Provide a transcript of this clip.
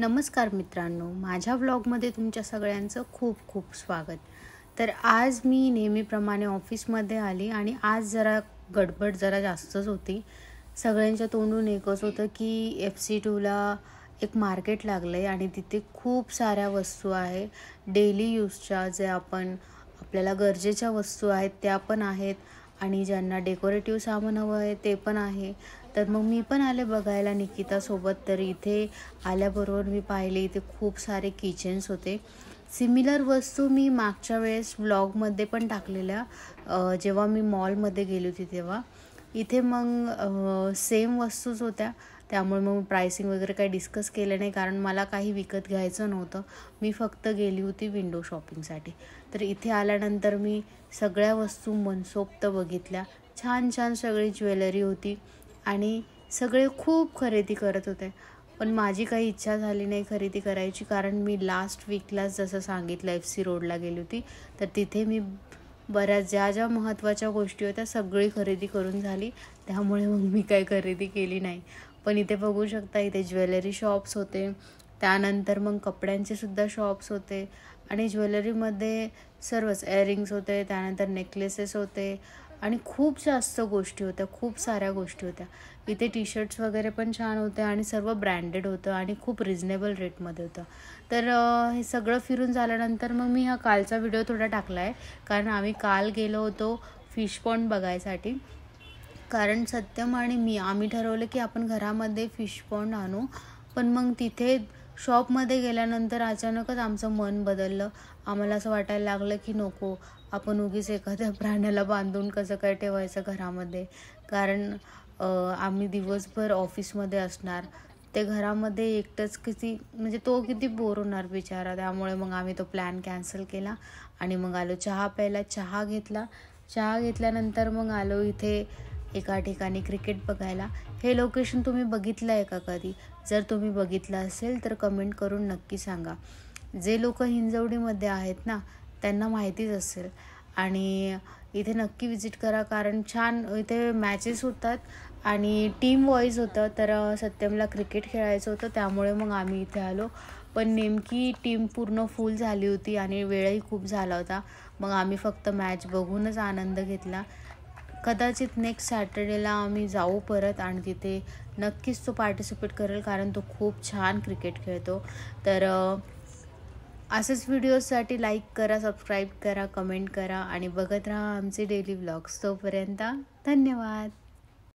नमस्कार मित्रांनो, माझ्या व्लॉगमध्ये तुमच्या सगळ्यांचं खूप खूप स्वागत। तर आज मी नेहमीप्रमाणे ऑफिसमध्ये आली आणि आज जरा गडबड जरा जास्तच होती। सगळ्यांच्या तोंडून एकच होतं की FC2ला एक मार्केट लागलंय आणि तिथे खूप साऱ्या वस्तू आहे डेली यूजच्या, जे आपल्याला गरजेच्या वस्तू आहेत त्या पण आहेत आणि ज्यांना डेकोरेटिव्ह सामान हवं आहे ते पण आहे। तर मग मी पण आले बघायला निकिता सोबत। तर इथे आल्याबरोबर मी पाहिले इथे खूप सारे किचन्स होते। सिमिलर वस्तू मी मागच्या वेळेस व्लॉगमध्ये पण टाकलेल्या, जेव्हा मी मॉलमध्ये गेली होती तेव्हा। इथे मग सेम वस्तूच होत्या, त्यामुळे मग प्राइसिंग वगैरे काही डिस्कस केलं नाही, कारण मला काही विकत घ्यायचं नव्हतं। मी फक्त गेली होती विंडो शॉपिंगसाठी। तर इथे आल्यानंतर मी सगळ्या वस्तू मनसोक्त बघितल्या। छान छान सगळी ज्वेलरी होती आणि सगळे खूप खरेदी करत होते, पण माझी काही इच्छा झाली नाही खरेदी करायची, कारण मी लास्ट वीकलाच जसं सांगितलं FC रोडला गेली होती। तर तिथे मी बऱ्याच ज्या महत्त्वाच्या गोष्टी होत्या सगळी खरेदी करून झाली, त्यामुळे मग मी काही खरेदी केली नाही। पण इथे बघू शकता, इथे ज्वेलरी शॉप्स होते, त्यानंतर मग कपड्यांचे सुद्धा शॉप्स होते आणि ज्वेलरीमध्ये सर्वच इयरिंग्स होते, त्यानंतर नेकलेसेस होते आणि खूप जास्त गोष्टी होत्या, खूप साऱ्या गोष्टी होत्या। इथे टी-शर्ट्स वगैरे पण छान होते आणि सर्व ब्रँडेड होतं आणि खूप रिजनेबल रेटमध्ये होतं। तर हे सगळं फिरून झाल्यानंतर मग मी हा कालचा व्हिडिओ थोडा टाकला आहे, कारण आम्ही काल गेलो होतो फिश पॉन्ड बघायसाठी। कारण सत्यम आणि आम्ही ठरवलं की आपण घरामध्ये फिश पॉन्ड आणू, पण मग तिथे शॉपमध्ये गेल्यानंतर अचानकच आमचं मन बदललं। आम्हाला असं वाटायला लागलं की नको, आपण उगीच एखाद्या प्राण्याला बांधून कसं काय ठेवायचं घरामध्ये, कारण आम्ही दिवसभर ऑफिसमध्ये असणार, ते घरामध्ये एकटंच तो किती बोर होणार बिचारा। त्यामुळे मग आम्ही तो प्लॅन कॅन्सल केला आणि मग आलो चहा प्यायला। चहा घेतल्यानंतर मग आलो इथे एका ठिकाणी क्रिकेट बघायला। हे लोकेशन तुम्ही बघितलं आहे का कधी? जर तुम्ही बघितलं असेल तर कमेंट करून नक्की सांगा। जे लोक हिंजवडीमध्ये आहेत ना, त्यांना माहितीच असेल आणि इथे नक्की विजिट करा, कारण छान इथे मॅचेस होतात आणि टीम वाईज होतं। तर सत्यमला क्रिकेट खेळायचं होतं, त्यामुळे मग आम्ही इथे आलो, पण नेमकी टीम पूर्ण फुल झाली होती आणि वेळही खूप झाला होता। मग आम्ही फक्त मॅच बघूनच आनंद घेतला। कदाचित नेक्स्ट सॅटर्डेला आम्ही जाऊ परत आणि तिथे नक्कीच तो पार्टिसिपेट करेल, कारण तो खूप छान क्रिकेट खेळतो। तर असेच व्हिडिओसाठी लाईक करा, सबस्क्राईब करा, कमेंट करा आणि बघत राहा आमचे डेली व्लॉग्स। तोपर्यंत धन्यवाद।